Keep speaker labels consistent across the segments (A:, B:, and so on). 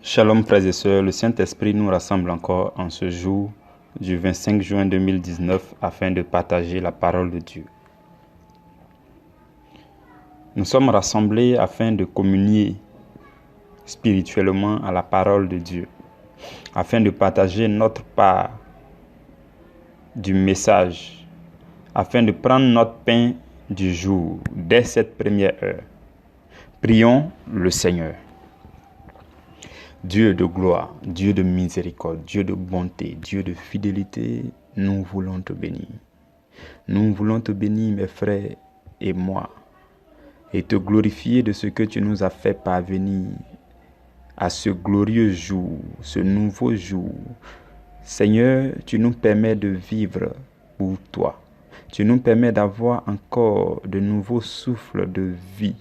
A: Shalom frères et sœurs, le Saint-Esprit nous rassemble encore en ce jour du 25 juin 2019 afin de partager la parole de Dieu. Nous sommes rassemblés afin de communier spirituellement à la parole de Dieu, afin de partager notre part du message, afin de prendre notre pain du jour dès cette première heure. Prions le Seigneur. Dieu de gloire, Dieu de miséricorde, Dieu de bonté, Dieu de fidélité, nous voulons te bénir. Nous voulons te bénir, mes frères et moi, et te glorifier de ce que tu nous as fait parvenir à ce glorieux jour, ce nouveau jour. Seigneur, tu nous permets de vivre pour toi. Tu nous permets d'avoir encore de nouveaux souffles de vie.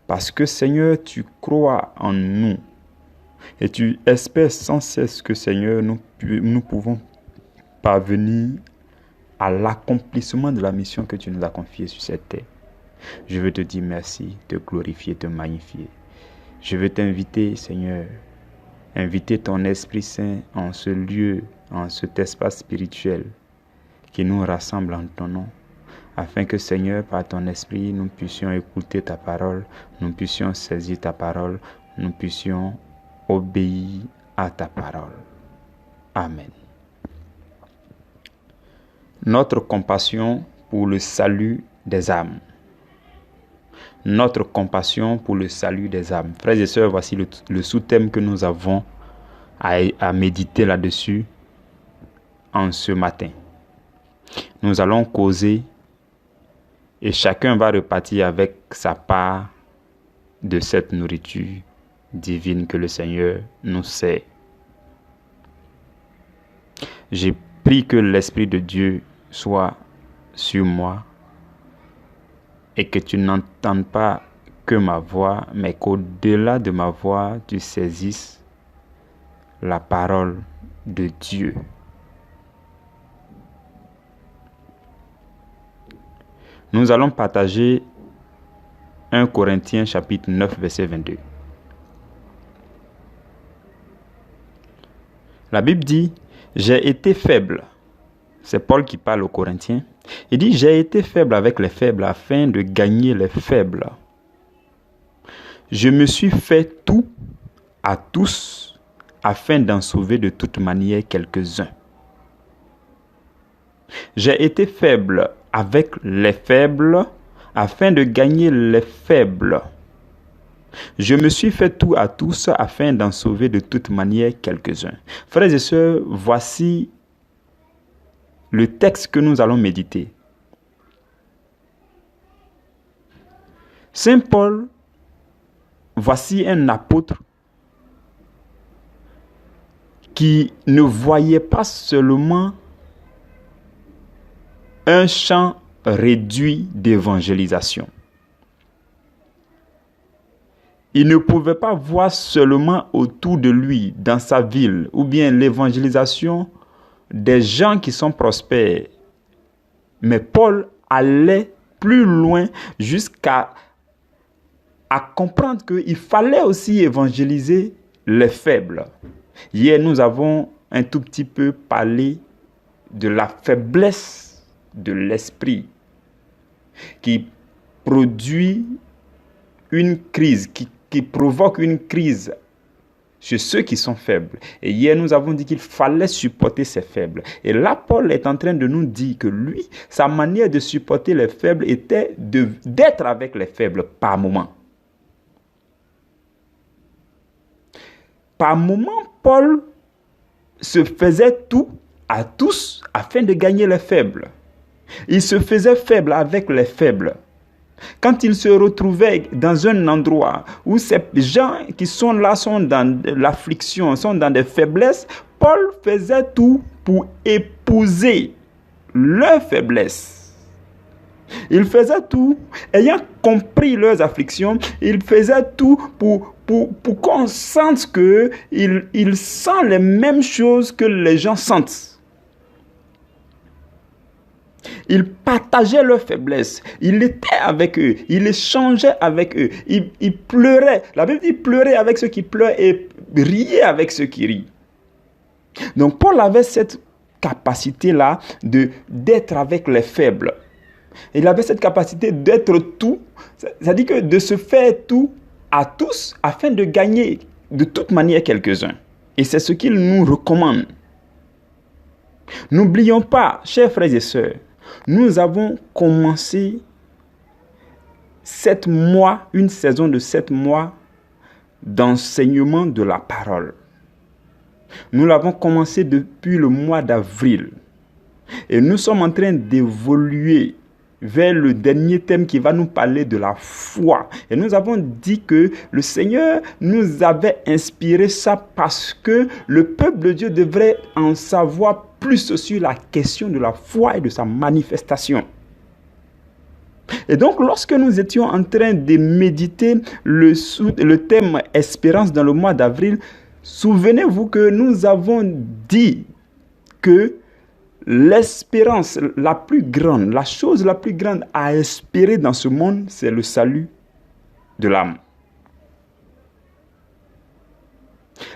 A: Parce que Seigneur, tu crois en nous. Et tu espères sans cesse que, Seigneur, nous pouvons parvenir à l'accomplissement de la mission que tu nous as confiée sur cette terre. Je veux te dire merci, te glorifier, te magnifier. Je veux t'inviter, Seigneur, inviter ton Esprit Saint en ce lieu, en cet espace spirituel qui nous rassemble en ton nom, afin que, Seigneur, par ton Esprit, nous puissions écouter ta parole, nous puissions saisir ta parole, nous puissions obéir à ta parole. Amen. Notre compassion pour le salut des âmes. Notre compassion pour le salut des âmes. Frères et sœurs, voici le sous-thème que nous avons à méditer là-dessus en ce matin. Nous allons causer et chacun va repartir avec sa part de cette nourriture divine que le Seigneur nous sert. J'ai pris que l'Esprit de Dieu soit sur moi et que tu n'entendes pas que ma voix, mais qu'au-delà de ma voix, tu saisisses la parole de Dieu. Nous allons partager 1 Corinthiens chapitre 9, verset 22. La Bible dit, j'ai été faible. C'est Paul qui parle aux Corinthiens. Il dit, j'ai été faible avec les faibles afin de gagner les faibles. Je me suis fait tout à tous afin d'en sauver de toute manière quelques-uns. J'ai été faible avec les faibles afin de gagner les faibles. Je me suis fait tout à tous afin d'en sauver de toute manière quelques-uns. Frères et sœurs, voici le texte que nous allons méditer. Saint Paul, voici un apôtre qui ne voyait pas seulement un champ réduit d'évangélisation. Il ne pouvait pas voir seulement autour de lui, dans sa ville, ou bien l'évangélisation des gens qui sont prospères. Mais Paul allait plus loin jusqu'à comprendre qu'il fallait aussi évangéliser les faibles. Hier, nous avons un tout petit peu parlé de la faiblesse de l'esprit qui produit une crise, qui provoque une crise chez ceux qui sont faibles. Et hier, nous avons dit qu'il fallait supporter ces faibles. Et là, Paul est en train de nous dire que lui, sa manière de supporter les faibles était d'être avec les faibles par moment. Par moment, Paul se faisait tout à tous afin de gagner les faibles. Il se faisait faible avec les faibles. Quand il se retrouvait dans un endroit où ces gens qui sont là sont dans l'affliction, sont dans des faiblesses, Paul faisait tout pour épouser leurs faiblesses. Il faisait tout, ayant compris leurs afflictions, il faisait tout pour qu'on sente qu'il sent les mêmes choses que les gens sentent. Il partageait leurs faiblesses. Il était avec eux. Il échangeait avec eux. Il pleurait. La Bible dit pleurer avec ceux qui pleurent et rier avec ceux qui rient. Donc Paul avait cette capacité-là d'être avec les faibles. Il avait cette capacité d'être tout. C'est-à-dire que de se faire tout à tous afin de gagner de toute manière quelques-uns. Et c'est ce qu'il nous recommande. N'oublions pas, chers frères et sœurs, nous avons commencé 7 mois, une saison de 7 mois d'enseignement de la parole. Nous l'avons commencé depuis le mois d'avril. Et nous sommes en train d'évoluer vers le dernier thème qui va nous parler de la foi. Et nous avons dit que le Seigneur nous avait inspiré ça parce que le peuple de Dieu devrait en savoir plus sur la question de la foi et de sa manifestation. Et donc, lorsque nous étions en train de méditer le thème espérance dans le mois d'avril, souvenez-vous que nous avons dit que l'espérance la plus grande, la chose la plus grande à espérer dans ce monde, c'est le salut de l'âme.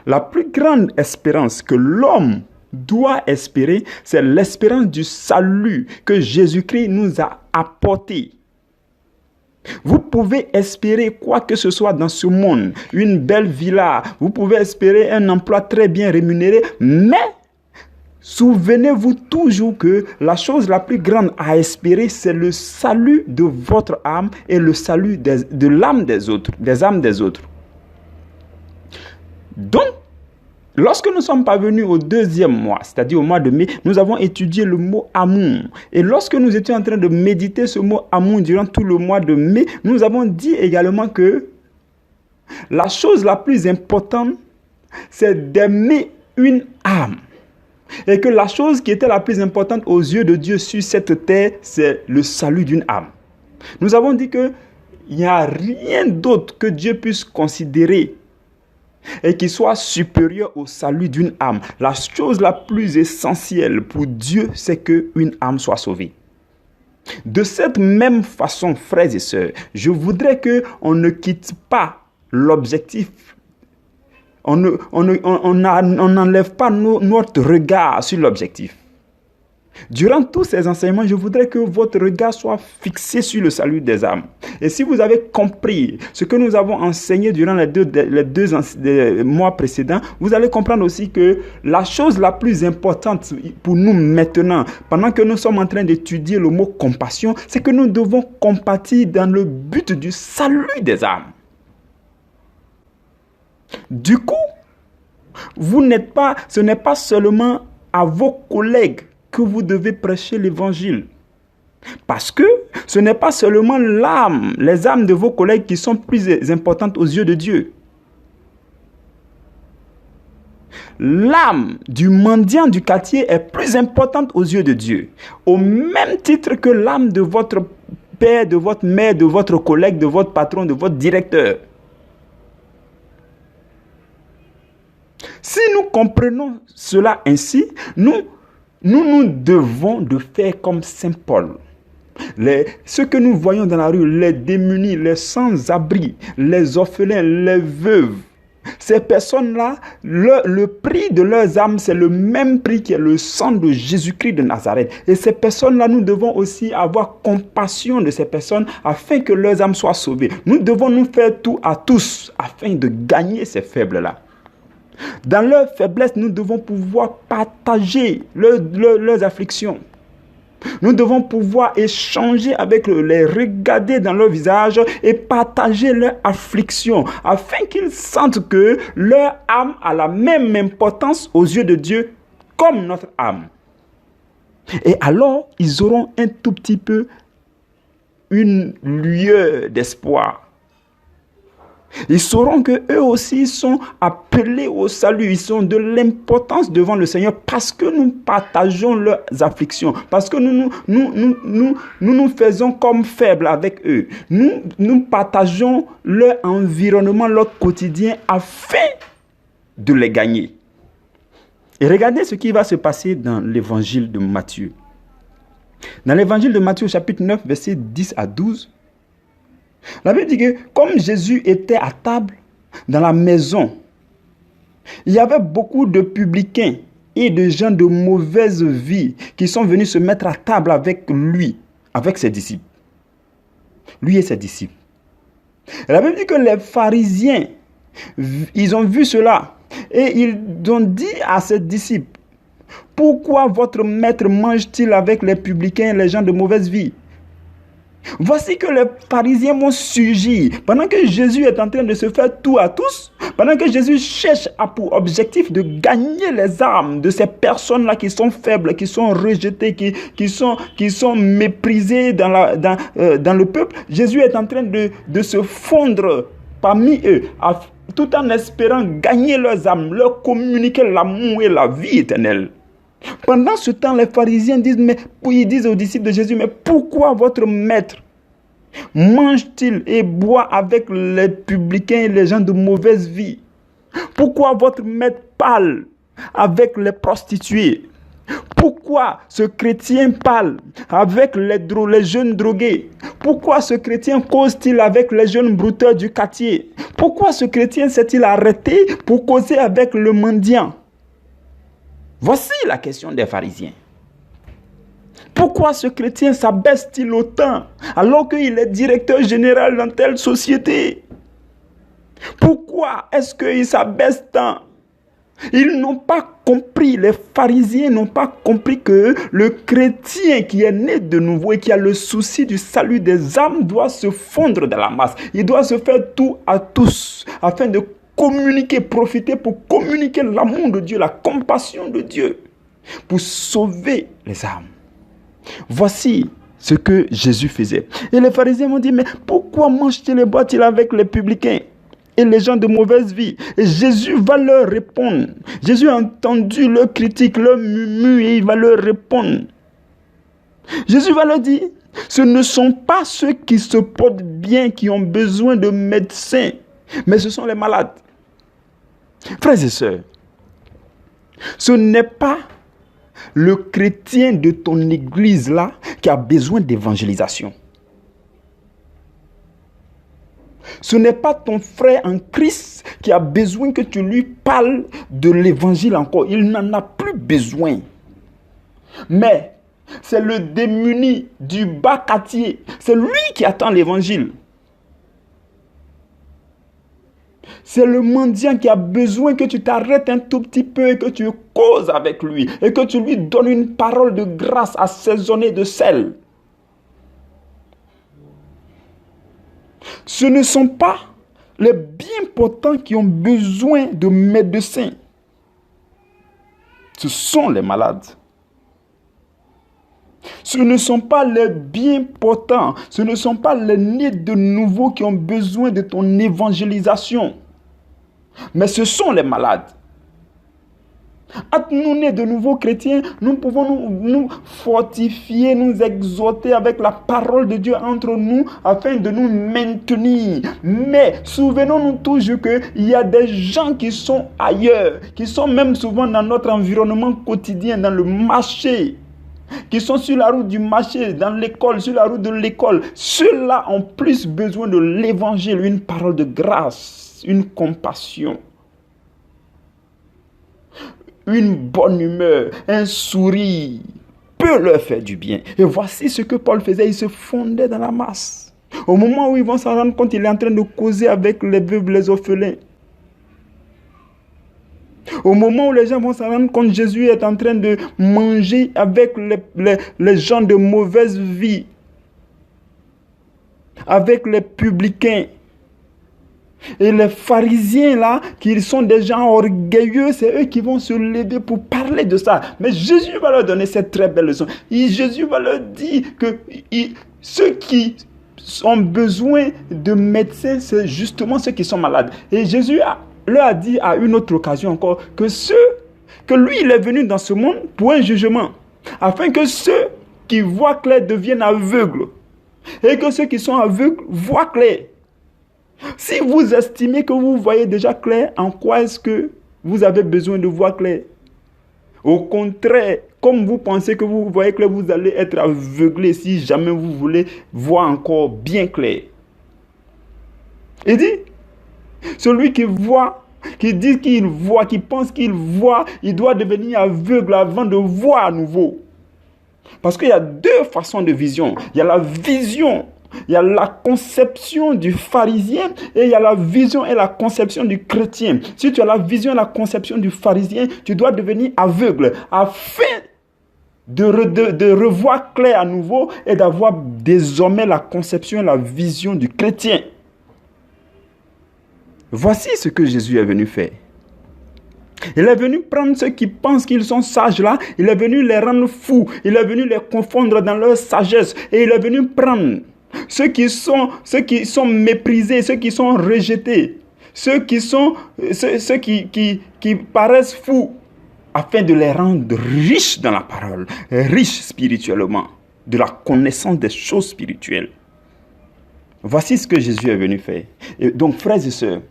A: La plus grande espérance que l'homme doit espérer, c'est l'espérance du salut que Jésus-Christ nous a apporté. Vous pouvez espérer quoi que ce soit dans ce monde, une belle villa, vous pouvez espérer un emploi très bien rémunéré, mais souvenez-vous toujours que la chose la plus grande à espérer, c'est le salut de votre âme et le salut de l'âme des autres, des âmes des autres. Donc, lorsque nous sommes parvenus au 2e mois, c'est-à-dire au mois de mai, nous avons étudié le mot amour. Et lorsque nous étions en train de méditer ce mot amour durant tout le mois de mai, nous avons dit également que la chose la plus importante, c'est d'aimer une âme. Et que la chose qui était la plus importante aux yeux de Dieu sur cette terre, c'est le salut d'une âme. Nous avons dit qu'il n'y a rien d'autre que Dieu puisse considérer et qui soit supérieur au salut d'une âme. La chose la plus essentielle pour Dieu, c'est qu'une âme soit sauvée. De cette même façon, frères et sœurs, je voudrais qu'on ne quitte pas l'objectif. On n'enlève pas notre regard sur l'objectif. Durant tous ces enseignements, je voudrais que votre regard soit fixé sur le salut des âmes. Et si vous avez compris ce que nous avons enseigné durant les deux mois précédents, vous allez comprendre aussi que la chose la plus importante pour nous maintenant, pendant que nous sommes en train d'étudier le mot compassion, c'est que nous devons compatir dans le but du salut des âmes. Du coup, ce n'est pas seulement à vos collègues que vous devez prêcher l'évangile. Parce que ce n'est pas seulement les âmes de vos collègues qui sont plus importantes aux yeux de Dieu. L'âme du mendiant du quartier est plus importante aux yeux de Dieu. Au même titre que l'âme de votre père, de votre mère, de votre collègue, de votre patron, de votre directeur. Si nous comprenons cela ainsi, nous devons de faire comme Saint Paul. Ceux que nous voyons dans la rue, les démunis, les sans-abri, les orphelins, les veuves, ces personnes-là, le prix de leurs âmes, c'est le même prix qui est le sang de Jésus-Christ de Nazareth. Et ces personnes-là, nous devons aussi avoir compassion de ces personnes afin que leurs âmes soient sauvées. Nous devons nous faire tout à tous afin de gagner ces faibles-là. Dans leur faiblesse, nous devons pouvoir partager leurs afflictions. Nous devons pouvoir échanger avec eux, les regarder dans leur visage et partager leur affliction afin qu'ils sentent que leur âme a la même importance aux yeux de Dieu comme notre âme. Et alors, ils auront un tout petit peu une lueur d'espoir. Ils sauront qu'eux aussi sont appelés au salut. Ils sont de l'importance devant le Seigneur parce que nous partageons leurs afflictions. Parce que nous faisons comme faibles avec eux. Nous partageons leur environnement, leur quotidien afin de les gagner. Et regardez ce qui va se passer dans l'évangile de Matthieu. Dans l'évangile de Matthieu, chapitre 9, versets 10 à 12, la Bible dit que comme Jésus était à table dans la maison, il y avait beaucoup de publicains et de gens de mauvaise vie qui sont venus se mettre à table avec lui, avec ses disciples. Lui et ses disciples. Et la Bible dit que les pharisiens, ils ont vu cela et ils ont dit à ses disciples, pourquoi votre maître mange-t-il avec les publicains et les gens de mauvaise vie? Voici que les pharisiens vont surgir pendant que Jésus est en train de se faire tout à tous, pendant que Jésus cherche pour objectif de gagner les âmes de ces personnes-là qui sont faibles, qui sont rejetées, qui sont méprisées dans le peuple. Jésus est en train de se fondre parmi eux, tout en espérant gagner leurs âmes, leur communiquer l'amour et la vie éternelle. Pendant ce temps, les pharisiens disent aux disciples de Jésus, mais pourquoi votre maître mange-t-il et boit avec les publicains et les gens de mauvaise vie? Pourquoi votre maître parle avec les prostituées? Pourquoi ce chrétien parle avec les jeunes drogués? Pourquoi ce chrétien cause-t-il avec les jeunes brouteurs du quartier? Pourquoi ce chrétien s'est-il arrêté pour causer avec le mendiant? Voici la question des pharisiens. Pourquoi ce chrétien s'abaisse-t-il autant alors qu'il est directeur général dans telle société? Pourquoi est-ce qu'il s'abaisse tant? Ils n'ont pas compris, les pharisiens n'ont pas compris que le chrétien qui est né de nouveau et qui a le souci du salut des âmes doit se fondre dans la masse. Il doit se faire tout à tous afin de communiquer, profiter pour communiquer l'amour de Dieu, la compassion de Dieu, pour sauver les âmes. Voici ce que Jésus faisait. Et les pharisiens m'ont dit, mais pourquoi mange-t-il et boit-il avec les publicains et les gens de mauvaise vie? Et Jésus va leur répondre. Jésus a entendu leur critique, leur murmure, et il va leur répondre. Jésus va leur dire, ce ne sont pas ceux qui se portent bien qui ont besoin de médecins, mais ce sont les malades. Frères et sœurs, ce n'est pas le chrétien de ton église là qui a besoin d'évangélisation. Ce n'est pas ton frère en Christ qui a besoin que tu lui parles de l'évangile encore. Il n'en a plus besoin. Mais c'est le démuni du bas quartier. C'est lui qui attend l'évangile. C'est le mendiant qui a besoin que tu t'arrêtes un tout petit peu et que tu causes avec lui et que tu lui donnes une parole de grâce assaisonnée de sel. Ce ne sont pas les bien portants qui ont besoin de médecins. Ce sont les malades. Ce ne sont pas les bien portants, ce ne sont pas les nés de nouveau qui ont besoin de ton évangélisation. Mais ce sont les malades. Entre nous nés de nouveaux chrétiens, nous pouvons nous fortifier, nous exhorter avec la parole de Dieu entre nous afin de nous maintenir. Mais souvenons-nous toujours qu'il y a des gens qui sont ailleurs, qui sont même souvent dans notre environnement quotidien, dans le marché, qui sont sur la route du marché, dans l'école, sur la route de l'école. Ceux-là ont plus besoin de l'évangile, une parole de grâce, une compassion, une bonne humeur, un sourire peut leur faire du bien. Et voici ce que Paul faisait, il se fondait dans la masse. Au moment où ils vont s'en rendre compte, il est en train de causer avec les veuves, les orphelins. Au moment où les gens vont s'en rendre compte, Jésus est en train de manger avec les gens de mauvaise vie, avec les publicains. Et les pharisiens là, qui sont des gens orgueilleux, c'est eux qui vont se lever pour parler de ça. Mais Jésus va leur donner cette très belle leçon. Jésus va leur dire que ceux qui ont besoin de médecins, c'est justement ceux qui sont malades. Et Jésus leur a dit à une autre occasion encore que lui, il est venu dans ce monde pour un jugement, afin que ceux qui voient clair deviennent aveugles, et que ceux qui sont aveugles voient clair. Si vous estimez que vous voyez déjà clair, en quoi est-ce que vous avez besoin de voir clair? Au contraire, Comme vous pensez que vous voyez clair, vous allez être aveuglé si jamais vous voulez voir encore bien clair. Il dit, celui qui voit, qui dit qu'il voit, qui pense qu'il voit, il doit devenir aveugle avant de voir à nouveau. Parce qu'il y a deux façons de vision. Il y a la vision, il y a la conception du pharisien et il y a la vision et la conception du chrétien. Si tu as la vision et la conception du pharisien, tu dois devenir aveugle afin de revoir clair à nouveau et d'avoir désormais la conception et la vision du chrétien. Voici ce que Jésus est venu faire. Il est venu prendre ceux qui pensent qu'ils sont sages là, il est venu les rendre fous, il est venu les confondre dans leur sagesse et il est venu prendre ceux qui sont méprisés, ceux qui sont rejetés, ceux qui paraissent fous, afin de les rendre riches dans la parole, riches spirituellement, de la connaissance des choses spirituelles. Voici ce que Jésus est venu faire. Et donc, frères et sœurs,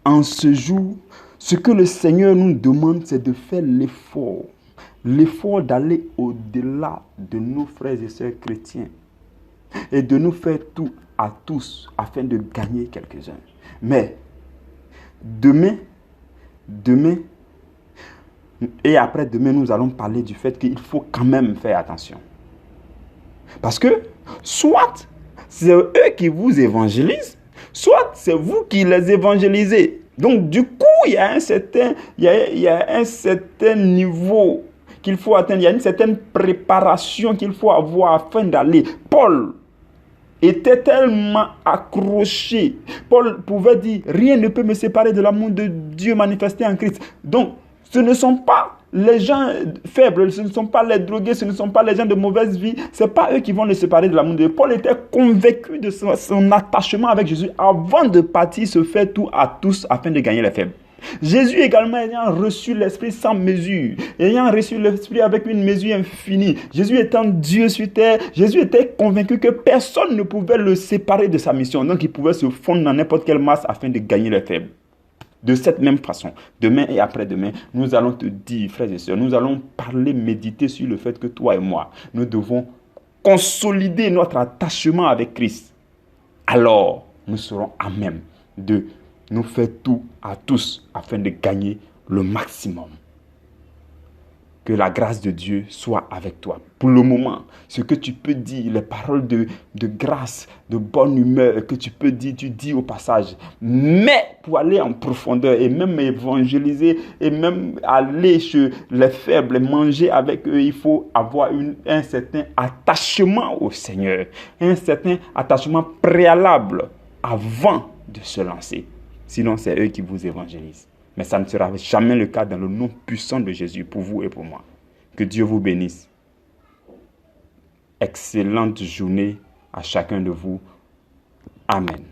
A: en ce jour, ce que le Seigneur nous demande, c'est de faire l'effort d'aller au-delà de nos frères et sœurs chrétiens et de nous faire tout à tous afin de gagner quelques-uns. Mais demain, et après-demain, nous allons parler du fait qu'il faut quand même faire attention. Parce que, soit c'est eux qui vous évangélisent, soit c'est vous qui les évangélisez. Donc, du coup, il y a un certain niveau qu'il faut atteindre. Il y a une certaine préparation qu'il faut avoir afin d'aller. Paul était tellement accroché. Paul pouvait dire, rien ne peut me séparer de l'amour de Dieu manifesté en Christ. Donc, ce ne sont pas les gens faibles, ce ne sont pas les drogués, ce ne sont pas les gens de mauvaise vie. Ce n'est pas eux qui vont le séparer de l'amour de Dieu. Paul était convaincu de son attachement avec Jésus avant de partir se faire tout à tous afin de gagner les faibles. Jésus également ayant reçu l'Esprit sans mesure, ayant reçu l'Esprit avec une mesure infinie, Jésus étant Dieu sur terre, Jésus était convaincu que personne ne pouvait le séparer de sa mission. Donc il pouvait se fondre dans n'importe quelle masse afin de gagner les faibles. De cette même façon, demain et après-demain, nous allons te dire, frères et sœurs, nous allons parler, méditer sur le fait que toi et moi, nous devons consolider notre attachement avec Christ. Alors, nous serons à même de nous faire tout à tous afin de gagner le maximum. Que la grâce de Dieu soit avec toi. Pour le moment, ce que tu peux dire, les paroles de grâce, de bonne humeur que tu peux dire, tu dis au passage. Mais pour aller en profondeur et même évangéliser et même aller chez les faibles et manger avec eux, il faut avoir un certain attachement au Seigneur. Un certain attachement préalable avant de se lancer. Sinon, c'est eux qui vous évangélisent. Mais ça ne sera jamais le cas dans le nom puissant de Jésus pour vous et pour moi. Que Dieu vous bénisse. Excellente journée à chacun de vous. Amen.